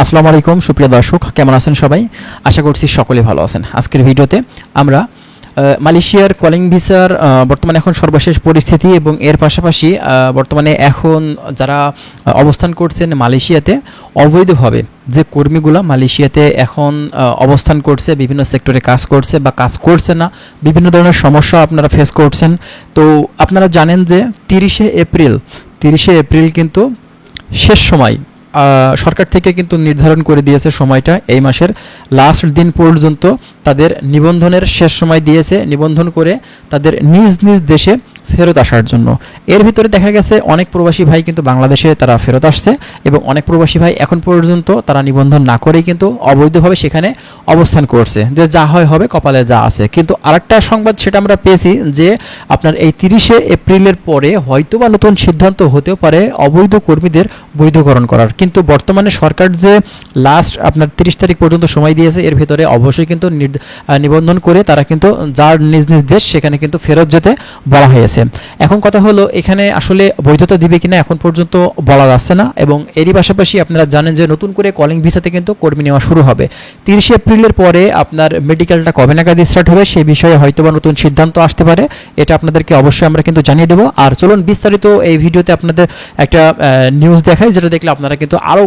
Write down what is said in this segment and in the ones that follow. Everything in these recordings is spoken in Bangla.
আসসালামু আলাইকুম সুপ্রিয় দর্শক, কেমন আছেন সবাই? আশা করছি সকলে ভালো আছেন। আজকের ভিডিওতে আমরা মালয়েশিয়ার কলিং ভিসার বর্তমানে এখন সর্বশেষ পরিস্থিতি এবং এর পাশাপাশি বর্তমানে এখন যারা অবস্থান করছেন মালয়েশিয়াতে অবৈধভাবে, যে কর্মীগুলো মালয়েশিয়াতে এখন অবস্থান করছে, বিভিন্ন সেক্টরে কাজ করছে বা কাজ করছে না, বিভিন্ন ধরনের সমস্যা আপনারা ফেস করছেন। তো আপনারা জানেন যে 30শে এপ্রিল কিন্তু শেষ সময় সরকার থেকে কিন্তু নির্ধারণ করে দিয়েছে সময়টা, এই মাসের লাস্ট দিন পর্যন্ত তাদের নিবন্ধনের শেষ সময় দিয়েছে, নিবন্ধন করে তাদের নিজ নিজ দেশে ফেরত আসার জন্য। এর ভিতরে দেখা গেছে অনেক প্রবাসী ভাই কিন্তু বাংলাদেশে তারা ফেরত আসছে এবং অনেক প্রবাসী ভাই এখন পর্যন্ত তারা নিবন্ধন না করেই কিন্তু অবৈধভাবে সেখানে অবস্থান করছে, যে যা হয় হবে, কপালে যা আছে। কিন্তু আরেকটা সংবাদ সেটা আমরা পেয়েছি যে আপনার এই 30শে এপ্রিলের পরে হয়তোবা নতুন সিদ্ধান্ত হতেও পারে অবৈধ কর্মীদের বৈধকরণ করার। কিন্তু বর্তমানে সরকার যে লাস্ট আপনার 30 তারিখ পর্যন্ত সময় দিয়েছে, এর ভিতরে অবশ্যই কিন্তু নিবন্ধন করে তারা কিন্তু যার নিজ নিজ দেশ সেখানে কিন্তু ফেরত যেতে বলা হয়েছে। এখন কথা হলো এখানে আসলে বৈধতা দিবে কিনা এখন পর্যন্ত বলা যাচ্ছে না। এবং এরই পাশাপাশি আপনারা জানেন যে নতুন করে কলিং ভিসাতে কিন্তু কর্মী নেওয়া শুরু হবে 30শে এপ্রিলের পরে। আপনার মেডিকেলটা কবে নাগাদ স্টার্ট হবে সেই বিষয়ে হয়তোবা নতুন সিদ্ধান্ত আসতে পারে, এটা আপনাদেরকে অবশ্যই আমরা কিন্তু জানিয়ে দেবো। আর চলুন বিস্তারিত এই ভিডিওতে আপনাদের একটা নিউজ দেখাই, যেটা দেখলে আপনারা কিন্তু আরও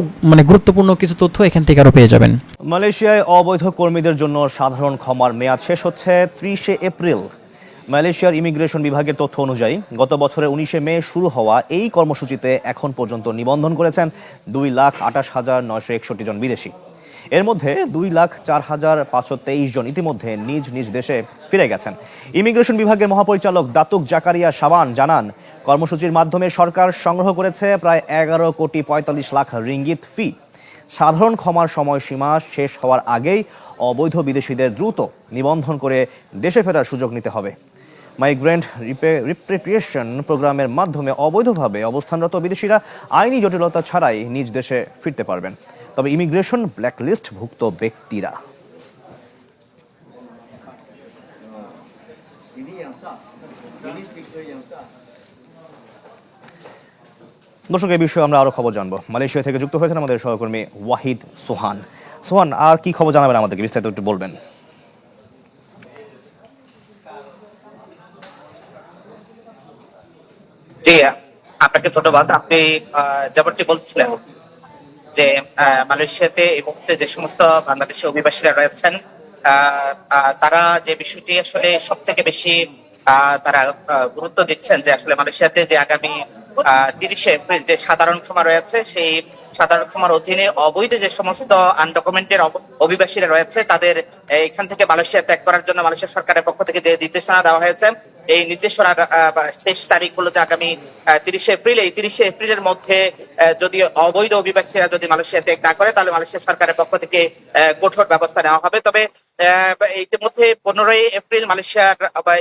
গুরুত্বপূর্ণ কিছু তথ্য এখান থেকে আরও পেয়ে যাবেন। মালয়েশিয়ায় অবৈধ কর্মীদের জন্য সাধারণ ক্ষমার মেয়াদ শেষ হচ্ছে 30শে এপ্রিল। মালয়েশিয়ার ইমিগ্রেশন বিভাগের তথ্য অনুযায়ী গত বছরের 19শে মে শুরু হওয়া এই কর্মসূচিতে এখন পর্যন্ত নিবন্ধন করেছেন 2,28,961 জন বিদেশি। এর মধ্যে 2,04,523 জন ইতিমধ্যে নিজ নিজ দেশে ফিরে গেছেন। ইমিগ্রেশন বিভাগের মহাপরিচালক দাতুক জাকারিয়া শাবান জানান, কর্মসূচির মাধ্যমে সরকার সংগ্রহ করেছে প্রায় 11,45,00,000 রিঙ্গিত ফি। সাধারণ ক্ষমার সময়সীমা শেষ হওয়ার আগেই অবৈধ বিদেশিদের দ্রুত নিবন্ধন করে দেশে ফেরার সুযোগ নিতে হবে। মাইগ্রেন্ট রিপ্যাট্রিয়েশন প্রোগ্রামের মাধ্যমে অবৈধভাবে অবস্থানরত বিদেশিরা আইনি জটিলতা ছাড়াই নিজ দেশে ফিরতে পারবেন, তবে ইমিগ্রেশন ব্ল্যাকলিস্টভুক্ত ব্যক্তিরা। দর্শক, এই বিষয়ে আমরা আরো খবর জানবো। মালয়েশিয়া থেকে যুক্ত হয়েছেন আমাদের সহকর্মী ওয়াহিদ সোহান। সোহান, আর কি খবর জানাবেন আমাদেরকে, বিস্তারিত একটু বলবেন? জি, আপনাকে ধন্যবাদ। আপনি যেমনটি বলছিলেন যে মালয়েশিয়াতে এই মুহূর্তে যে সমস্ত বাংলাদেশি অভিবাসীরা রয়েছেন, তারা যে বিষয়টি আসলে সব থেকে বেশি তারা গুরুত্ব দিচ্ছেন যে আসলে মালয়েশিয়াতে যে আগামী 30শে এপ্রিল যে সাধারণ ক্ষমা রয়েছে, সেই সাধারণ ক্ষমার অধীনে অবৈধ যে সমস্ত আনডকুমেন্টেড অভিবাসীরা রয়েছে তাদের এখান থেকে মালয়েশিয়া ত্যাগ করার জন্য মালয়েশিয়া সরকারের পক্ষ থেকে যে নির্দেশনা দেওয়া হয়েছে, এই নির্দেশনার শেষ তারিখ হলো যে আগামী 30শে এপ্রিল। এই 30শে এপ্রিলের মধ্যে যদি অবৈধ অভিবাসীরা যদি মালয়েশিয়া ত্যাগ না করে, তাহলে মালয়েশিয়া সরকারের পক্ষ থেকে কঠোর ব্যবস্থা নেওয়া হবে। তবে ইতিমধ্যে 15ই এপ্রিল মালয়েশিয়ার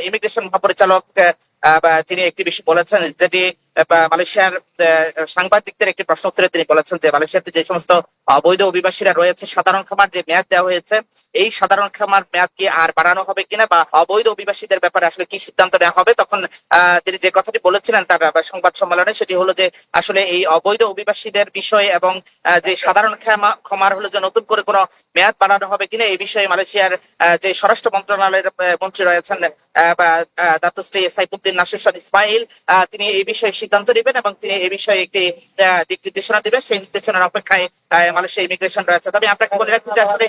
ইমিগ্রেশন মহাপরিচালক তিনি একটি বিষয় বলেছেন, যেটি মালয়েশিয়ার সাংবাদিকদের একটি প্রশ্ন উত্তরে তিনি বলেছেন যে মালয়েশিয়াতে যে সমস্ত অবৈধ অভিবাসীরা রয়েছে, সাধারণ ক্ষমার যে মেয়াদ দেওয়া হয়েছে, এই সাধারণ ক্ষমার মেয়াদ কি আর বাড়ানো হবে কিনা বা অবৈধ অভিবাসীদের ব্যাপারে আসলে কি সিদ্ধান্ত নেওয়া হবে। তখন তিনি যে কথাটি বলেছিলেন তার সংবাদ সম্মেলনে, সেটি হলো যে আসলে এই অবৈধ অভিবাসীদের বিষয় এবং যে সাধারণ ক্ষমার হলো যে নতুন করে কোনো মেয়াদ বাড়ানো হবে কিনা, এই বিষয়ে মালয়েশিয়ার যে স্বরাষ্ট্র মন্ত্রণালয়ের মন্ত্রী রয়েছেন দাতুশ্রী সাইফুদ্দিন নাসির ইসমাইল, তিনি এই বিষয়ে সিদ্ধান্ত নেবেন এবং তিনি এই বিষয়ে একটি দিক নির্দেশনা দিবেন। সেই নির্দেশনার অপেক্ষায় মালয়েশিয়া ইমিগ্রেশন রয়েছে। তবে আপনাকে বলে রাখি যে আসলে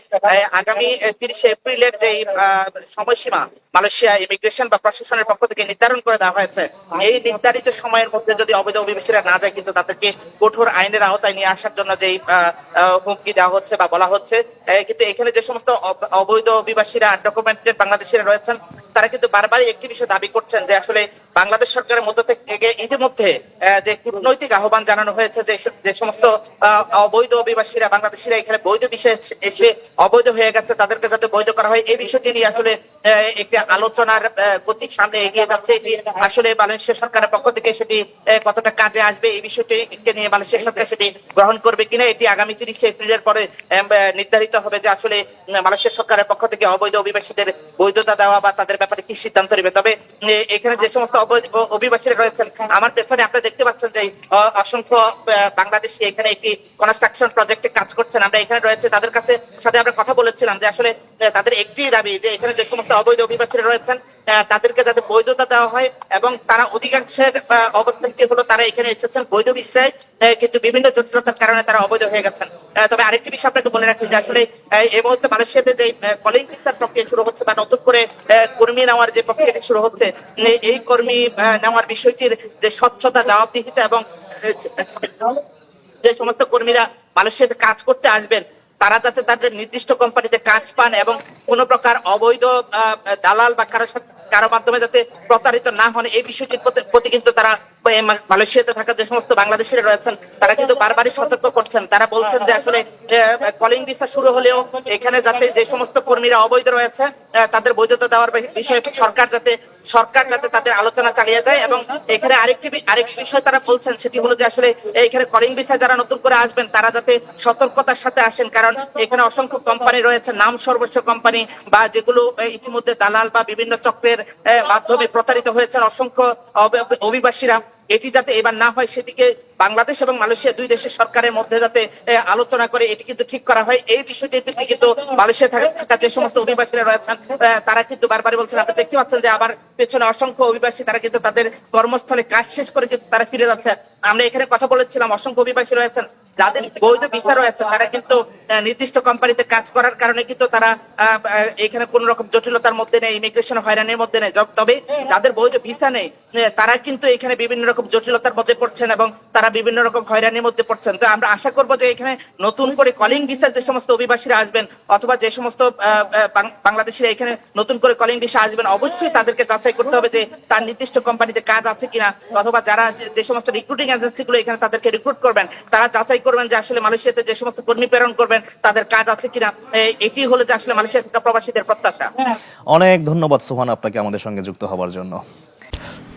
আগামী 30শে এপ্রিলের যে সময়সীমা মালয়েশিয়া ইমিগ্রেশন বা প্রশাসনের পক্ষ থেকে নির্ধারণ করে দেওয়া হয়েছে, এই নির্ধারিত সময়ের মধ্যে যদি অবৈধ অভিবাসীরা না যায়, কিন্তু তাদেরকে কঠোর আইনের আওতায় নিয়ে আসার জন্য যে হুমকি দেওয়া হচ্ছে বা বলা হচ্ছে। কিন্তু এখানে যে সমস্ত অবৈধ অভিবাসীরা আনডকুমেন্টেড বাংলাদেশিরা রয়েছেন, তারা কিন্তু বারবারই একটি বিষয় দাবি করছেন যে আসলে বাংলাদেশ সরকারের মধ্য থেকে ইতিমধ্যে যে কূটনৈতিক আহ্বান জানানো হয়েছে যে সমস্ত অবৈধ অভিবাসীরা বাংলাদেশিরা এখানে বৈধ বিষয়ে এসে অবৈধ হয়ে গেছে, তাদেরকে যাতে বৈধ করা হয়, এই বিষয়টি নিয়ে আসলে একটি আলোচনার গতি সামনে এগিয়ে যাচ্ছে। এটি আসলে মালয়েশিয়া সরকারের পক্ষ থেকে সেটি কতটা কাজে আসবে, এই বিষয়টিকে নিয়ে মালয়েশিয়া সরকার সেটি গ্রহণ করবে কিনা, এটি আগামী 30শে এপ্রিলের পরে নির্ধারিত হবে যে আসলে মালয়েশিয়া সরকারের পক্ষ থেকে অবৈধ অভিবাসীদের বৈধতা দেওয়া বা তাদের ব্যাপারে কি সিদ্ধান্ত নেবে। তবে এখানে যে সমস্ত অভিবাসীরা রয়েছেন, আমার পেছনে আপনারা দেখতে পাচ্ছেন যে অসংখ্য বাংলাদেশি এখানে একটি কনস্ট্রাকশন প্রজেক্টে কাজ করছেন। আমরা এখানে রয়েছে তাদের সাথে আমরা কথা বলেছিলাম যে আসলে তাদের একটি দাবি যে এখানে যে সমস্ত অবৈধ অভিবাসীরা রয়েছেন তাদেরকে যাতে বৈধতা দেওয়া হয়, এবং তারা অধিকাংশের অবস্থানটি হলো তারা এখানে এসেছেন বৈধ বিষয়ে, কিন্তু বিভিন্ন জটিলতার কারণে তারা অবৈধ হয়ে গেছেন। তবে আরেকটি বিষয় আপনাকে বলে রাখি যে আসলে এই মুহূর্তে মালয়েশিয়াতে যে কলিং ভিসার প্রক্রিয়া শুরু হচ্ছে বা নতুন করে কর্মী নেওয়ার যে প্রক্রিয়াটি শুরু হচ্ছে, এই কর্মী নেওয়ার বিষয়টির যে স্বচ্ছতা, জবাবদিহিতা এবং যে সমস্ত কর্মীরা মালয়েশিয়াতে কাজ করতে আসবেন তারা যাতে তাদের নির্দিষ্ট কোম্পানিতে কাজ পান এবং কোনো প্রকার অবৈধ দালাল বা কারো মাধ্যমে যাতে প্রতারিত না হন, এই বিষয়টির প্রতি কিন্তু তারা মালয়েশিয়াতে থাকা যে সমস্ত বাংলাদেশিরা রয়েছেন তারা কিন্তু বারবারই সতর্ক করছেন। তারা বলছেন যে আসলে কলিং ভিসা শুরু হলেও এখানে যাতে যে সমস্ত কর্মীরা অবৈধ রয়েছে তাদের বৈধতা দেওয়ার বিষয়ে সরকার যাতে তাদের আলোচনা চালিয়ে যায়। এবং এখানে আরেকটি বিষয় তারা বলছেন, সেটি হলো যে আসলে এখানে কলিং ভিসা যারা নতুন করে আসবেন তারা যাতে সতর্কতার সাথে আসেন, কারণ এখানে অসংখ্য কোম্পানি রয়েছে, নাম সর্বস্ব কোম্পানি বা যেগুলো ইতিমধ্যে দালাল বা বিভিন্ন চক্রের মাধ্যমে প্রতারিত হয়েছেন অসংখ্য অভিবাসীরা। এটি যাতে এবার না হয় সেদিকে বাংলাদেশ এবং মালয়েশিয়া দুই দেশের সরকারের মধ্যে যাতে আলোচনা করে এটি কিন্তু ঠিক করা হয়, এই বিষয়টির প্রতি কিন্তু মালয়েশিয়া থাকা যে সমস্ত অভিবাসীরা রয়েছেন তারা কিন্তু বারবারই বলছেন। আপনি দেখতে পাচ্ছেন যে আবার পেছনে অসংখ্য অভিবাসী তারা কিন্তু তাদের কর্মস্থলে কাজ শেষ করে কিন্তু তারা ফিরে যাচ্ছে। আমরা এখানে কথা বলেছিলাম, অসংখ্য অভিবাসী রয়েছেন যাদের বৈধ ভিসা রয়েছে, তারা কিন্তু নির্দিষ্ট কোম্পানিতে কাজ করার কারণে কিন্তু তারা এখানে কোন রকম জটিলতার মধ্যে নেই, ইমিগ্রেশন হয়রানির মধ্যে নেই। তবে যাদের বৈধ ভিসা নেই তারা কিন্তু এখানে বিভিন্ন রকম জটিলতার মধ্যে পড়ছেন এবং তারা বিভিন্ন রকম হয়রানির মধ্যে পড়ছেন। তো আমরা আশা করবো যে এখানে নতুন করে কলিং ভিসার যে সমস্ত অভিবাসীরা আসবেন অথবা যে সমস্ত বাংলাদেশিরা এখানে নতুন করে কলিং ভিসা আসবেন, অবশ্যই তাদেরকে যাচাই করতে হবে যে তার নির্দিষ্ট কোম্পানিতে কাজ আছে কিনা, অথবা যারা যে সমস্ত রিক্রুটিং এজেন্সি গুলো এখানে তাদেরকে রিক্রুট করবেন তারা যাচাই করবেন যে আসলে মালয়েশিয়াতে যে সমস্ত কর্মী প্রেরণ করবেন তাদের কাজ আছে কিনা। এটি হলো যে আসলে মালয়েশিয়া থাকা প্রবাসীদের প্রত্যাশা। অনেক ধন্যবাদ সোহান আপনাকে আমাদের সঙ্গে যুক্ত হওয়ার জন্য।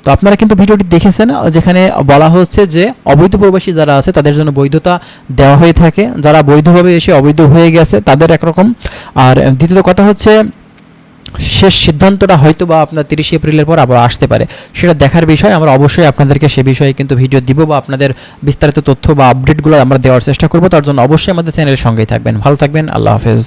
তো আপনারা কিন্তু ভিডিওটি দেখেছেন, যেখানে বলা হচ্ছে যে অবৈধ প্রবাসী যারা আছে তাদের জন্য বৈধতা দেওয়া হয়ে থাকে, যারা বৈধভাবে এসে অবৈধ হয়ে গেছে তাদের একরকম। আর দ্বিতীয় কথা হচ্ছে শেষ সিদ্ধান্তটা হয়তো বা আপনার 30 এপ্রিলের পর আবার আসতে পারে, সেটা দেখার বিষয়। আমরা অবশ্যই আপনাদেরকে সে বিষয়ে কিন্তু ভিডিও দিব বা আপনাদের বিস্তারিত তথ্য বা আপডেটগুলো আমরা দেওয়ার চেষ্টা করব। তার জন্য অবশ্যই আমাদের চ্যানেলের সঙ্গেই থাকবেন। ভালো থাকবেন, আল্লাহ হাফেজ।